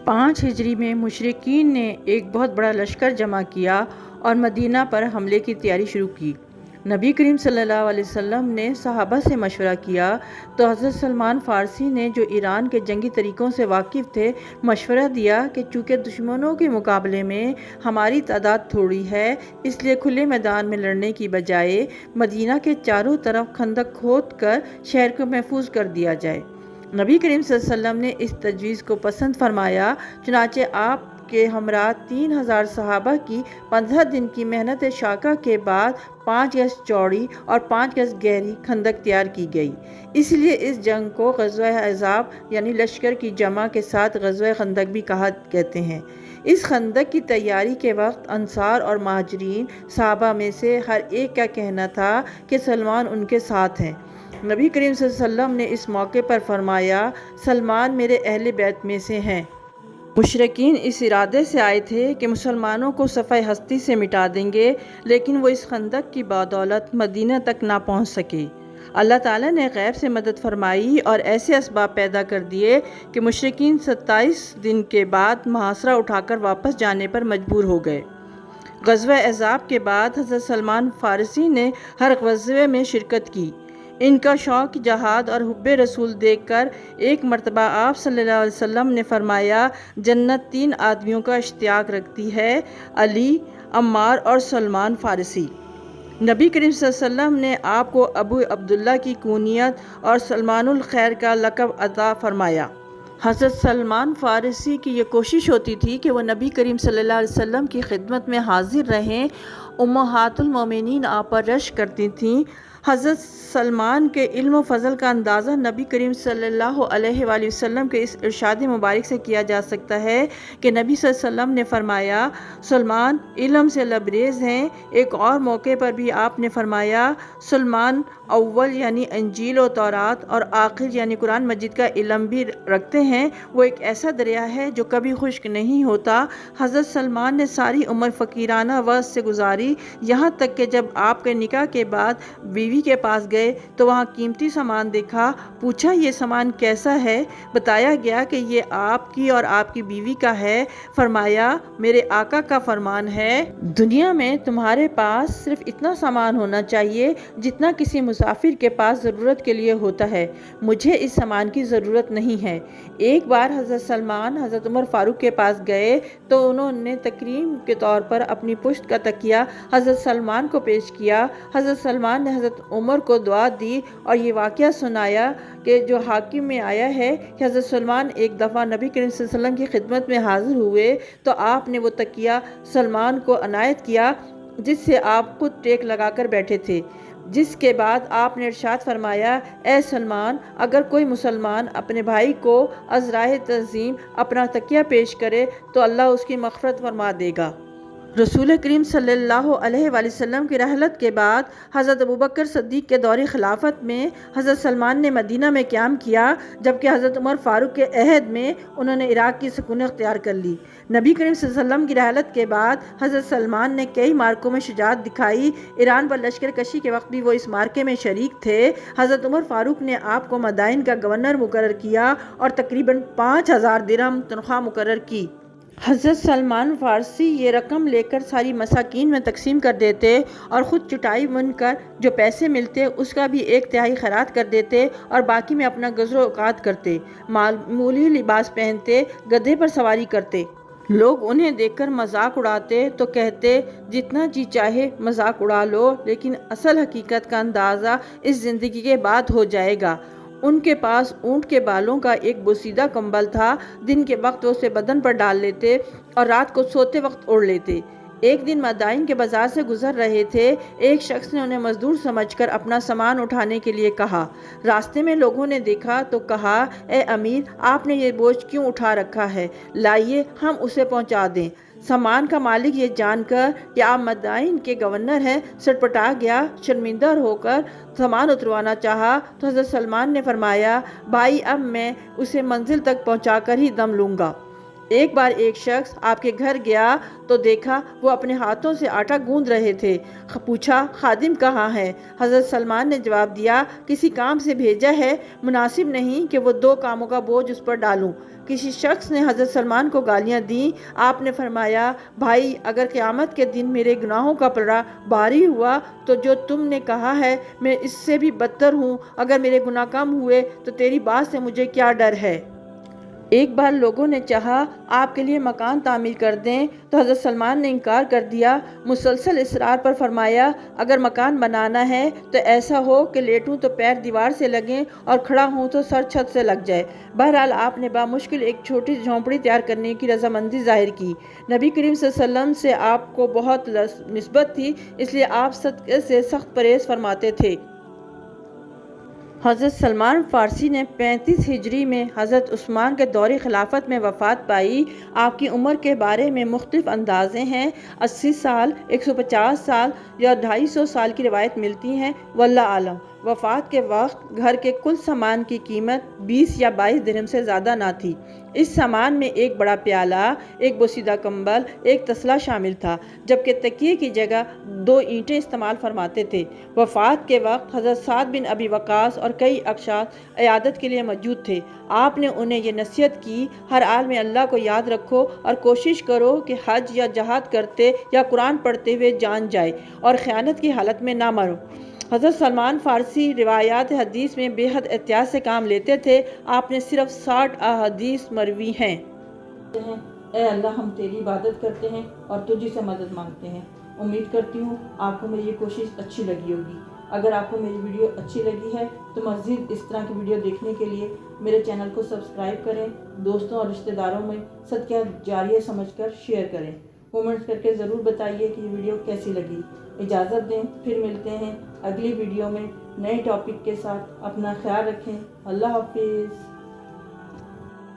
5 ہجری میں مشرکین نے ایک بہت بڑا لشکر جمع کیا اور مدینہ پر حملے کی تیاری شروع کی۔ نبی کریم صلی اللہ علیہ وسلم نے صحابہ سے مشورہ کیا تو حضرت سلمان فارسی نے، جو ایران کے جنگی طریقوں سے واقف تھے، مشورہ دیا کہ چونکہ دشمنوں کے مقابلے میں ہماری تعداد تھوڑی ہے، اس لیے کھلے میدان میں لڑنے کی بجائے مدینہ کے چاروں طرف خندق کھود کر شہر کو محفوظ کر دیا جائے۔ نبی کریم صلی اللہ علیہ وسلم نے اس تجویز کو پسند فرمایا، چنانچہ آپ کے ہمراہ 3000 صحابہ کی 15 دن کی محنت شاقہ کے بعد 5 گز چوڑی اور 5 گز گہری خندق تیار کی گئی۔ اس لیے اس جنگ کو غزوہ احزاب یعنی لشکر کی جمع کے ساتھ غزوہ خندق بھی کہتے ہیں۔ اس خندق کی تیاری کے وقت انصار اور مہاجرین صحابہ میں سے ہر ایک کا کہنا تھا کہ سلمان ان کے ساتھ ہیں۔ نبی کریم صلی اللہ علیہ وسلم نے اس موقع پر فرمایا، سلمان میرے اہل بیت میں سے ہیں۔ مشرکین اس ارادے سے آئے تھے کہ مسلمانوں کو صفحہ ہستی سے مٹا دیں گے، لیکن وہ اس خندق کی بدولت مدینہ تک نہ پہنچ سکے۔ اللہ تعالیٰ نے غیب سے مدد فرمائی اور ایسے اسباب پیدا کر دیے کہ مشرکین 27 دن کے بعد محاصرہ اٹھا کر واپس جانے پر مجبور ہو گئے۔ غزوہ احزاب کے بعد حضرت سلمان فارسی نے ہر غزوے میں شرکت کی۔ ان کا شوق جہاد اور حب رسول دیکھ کر ایک مرتبہ آپ صلی اللہ علیہ وسلم نے فرمایا، جنت 3 آدمیوں کا اشتیاق رکھتی ہے، علی، عمار اور سلمان فارسی۔ نبی کریم صلی اللہ علیہ وسلم نے آپ کو ابو عبداللہ کی کنیت اور سلمان الخیر کا لقب عطا فرمایا۔ حضرت سلمان فارسی کی یہ کوشش ہوتی تھی کہ وہ نبی کریم صلی اللہ علیہ وسلم کی خدمت میں حاضر رہیں۔ امہات المومنین آپ پر رشک کرتی تھیں۔ حضرت سلمان کے علم و فضل کا اندازہ نبی کریم صلی اللہ علیہ وآلہ وسلم کے اس ارشاد مبارک سے کیا جا سکتا ہے کہ نبی صلی اللہ علیہ وسلم نے فرمایا، سلمان علم سے لبریز ہیں۔ ایک اور موقع پر بھی آپ نے فرمایا، سلمان اول یعنی انجیل و تورات اور آخر یعنی قرآن مجید کا علم بھی رکھتے ہیں۔ وہ ایک ایسا دریا ہے جو کبھی خشک نہیں ہوتا۔ حضرت سلمان نے ساری عمر فقیرانہ وضع سے گزاری، یہاں تک کہ جب آپ کے نکاح کے بعد بیوی کے پاس گئے تو وہاں قیمتی سامان دیکھا۔ پوچھا، یہ سامان کیسا ہے؟ بتایا گیا کہ یہ آپ کی اور آپ کی بیوی کا ہے۔ فرمایا، میرے آقا کا فرمان ہے، دنیا میں تمہارے پاس صرف اتنا سامان ہونا چاہیے جتنا کسی مسافر کے پاس ضرورت کے لیے ہوتا ہے۔ مجھے اس سامان کی ضرورت نہیں ہے۔ ایک بار حضرت سلمان حضرت عمر فاروق کے پاس گئے تو انہوں نے تکریم کے طور پر اپنی پشت کا تکیہ حضرت سلمان کو پیش کیا۔ حضرت سلمان نے حضرت عمر کو دعا دی اور یہ واقعہ سنایا کہ جو حاکم میں آیا ہے کہ حضرت سلمان ایک دفعہ نبی کریم صلی اللہ علیہ وسلم کی خدمت میں حاضر ہوئے تو آپ نے وہ تکیہ سلمان کو عنایت کیا جس سے آپ خود ٹیک لگا کر بیٹھے تھے، جس کے بعد آپ نے ارشاد فرمایا، اے سلمان، اگر کوئی مسلمان اپنے بھائی کو از راہ تعظیم اپنا تکیہ پیش کرے تو اللہ اس کی مغفرت فرما دے گا۔ رسول کریم صلی اللہ علیہ وآلہ وسلم کی رحلت کے بعد حضرت ابوبکر صدیق کے دور خلافت میں حضرت سلمان نے مدینہ میں قیام کیا، جبکہ حضرت عمر فاروق کے عہد میں انہوں نے عراق کی سکونت اختیار کر لی۔ نبی کریم صلی اللہ علیہ وسلم کی رحلت کے بعد حضرت سلمان نے کئی معرکوں میں شجاعت دکھائی۔ ایران پر لشکر کشی کے وقت بھی وہ اس معرکے میں شریک تھے۔ حضرت عمر فاروق نے آپ کو مدائن کا گورنر مقرر کیا اور تقریباً 5000 درہم تنخواہ مقرر کی۔ حضرت سلمان فارسی یہ رقم لے کر ساری مساکین میں تقسیم کر دیتے اور خود چٹائی بن کر جو پیسے ملتے اس کا بھی 1/3 خیرات کر دیتے اور باقی میں اپنا گزر و اوقات کرتے۔ معمولی لباس پہنتے، گدھے پر سواری کرتے۔ لوگ انہیں دیکھ کر مذاق اڑاتے تو کہتے، جتنا جی چاہے مذاق اڑا لو، لیکن اصل حقیقت کا اندازہ اس زندگی کے بعد ہو جائے گا۔ ان کے پاس اونٹ کے بالوں کا ایک بوسیدہ کمبل تھا، دن کے وقت وہ اسے بدن پر ڈال لیتے اور رات کو سوتے وقت اوڑھ لیتے۔ ایک دن مدائن کے بازار سے گزر رہے تھے، ایک شخص نے انہیں مزدور سمجھ کر اپنا سامان اٹھانے کے لیے کہا۔ راستے میں لوگوں نے دیکھا تو کہا، اے امیر، آپ نے یہ بوجھ کیوں اٹھا رکھا ہے؟ لائیے ہم اسے پہنچا دیں۔ سامان کا مالک یہ جان کر کہ آپ مدائن کے گورنر ہیں سٹپٹا گیا، شرمندہ ہو کر سامان اتروانا چاہا تو حضرت سلمان نے فرمایا، بھائی اب میں اسے منزل تک پہنچا کر ہی دم لوں گا۔ ایک بار ایک شخص آپ کے گھر گیا تو دیکھا وہ اپنے ہاتھوں سے آٹا گوندھ رہے تھے۔ پوچھا خادم کہاں ہے؟ حضرت سلمان نے جواب دیا کسی کام سے بھیجا ہے، مناسب نہیں کہ وہ 2 کاموں کا بوجھ اس پر ڈالوں۔ کسی شخص نے حضرت سلمان کو گالیاں دیں۔ آپ نے فرمایا بھائی اگر قیامت کے دن میرے گناہوں کا پلڑا بھاری ہوا تو جو تم نے کہا ہے میں اس سے بھی بدتر ہوں۔ اگر میرے گناہ کم ہوئے تو تیری بات سے مجھے کیا ڈر ہے؟ ایک بار لوگوں نے چاہا آپ کے لیے مکان تعمیر کر دیں تو حضرت سلمان نے انکار کر دیا۔ مسلسل اصرار پر فرمایا اگر مکان بنانا ہے تو ایسا ہو کہ لیٹوں تو پیر دیوار سے لگیں اور کھڑا ہوں تو سر چھت سے لگ جائے۔ بہرحال آپ نے بامشکل ایک چھوٹی جھونپڑی تیار کرنے کی رضامندی ظاہر کی۔ نبی کریم صلی اللہ علیہ وسلم سے آپ کو بہت نسبت تھی، اس لیے آپ صدقے سے سخت پرہیز فرماتے تھے۔ حضرت سلمان فارسی نے 35 ہجری میں حضرت عثمان کے دور خلافت میں وفات پائی۔ آپ کی عمر کے بارے میں مختلف اندازے ہیں، 80 سال، 150 سال یا 250 سال کی روایت ملتی ہیں، واللہ اعلم۔ وفات کے وقت گھر کے کل سامان کی قیمت 20 یا 22 درہم سے زیادہ نہ تھی۔ اس سامان میں ایک بڑا پیالہ، ایک بوسیدہ کمبل، ایک تسلا شامل تھا، جبکہ تکیے کی جگہ 2 اینٹیں استعمال فرماتے تھے۔ وفات کے وقت حضرت سعد بن ابی وقاص اور کئی اشخاص عیادت کے لیے موجود تھے۔ آپ نے انہیں یہ نصیحت کی ہر حال میں اللہ کو یاد رکھو اور کوشش کرو کہ حج یا جہاد کرتے یا قرآن پڑھتے ہوئے جان جائے اور خیانت کی حالت میں نہ مرو۔ حضرت سلمان فارسی روایات حدیث میں بے حد احتیاط سے کام لیتے تھے۔ آپ نے صرف 60 احادیث مروی ہیں۔ اے اللہ ہم تیری عبادت کرتے ہیں اور تجھ سے مدد مانگتے ہیں۔ امید کرتی ہوں آپ کو میری یہ کوشش اچھی لگی ہوگی۔ اگر آپ کو میری ویڈیو اچھی لگی ہے تو مزید اس طرح کی ویڈیو دیکھنے کے لیے میرے چینل کو سبسکرائب کریں، دوستوں اور رشتہ داروں میں صدقہ جاریہ سمجھ کر شیئر کریں۔ کومنٹس کر کے ضرور بتائیے کہ یہ ویڈیو کیسی لگی۔ اجازت دیں، پھر ملتے ہیں اگلی ویڈیو میں نئے ٹاپک کے ساتھ۔ اپنا خیال رکھیں۔ اللہ حافظ۔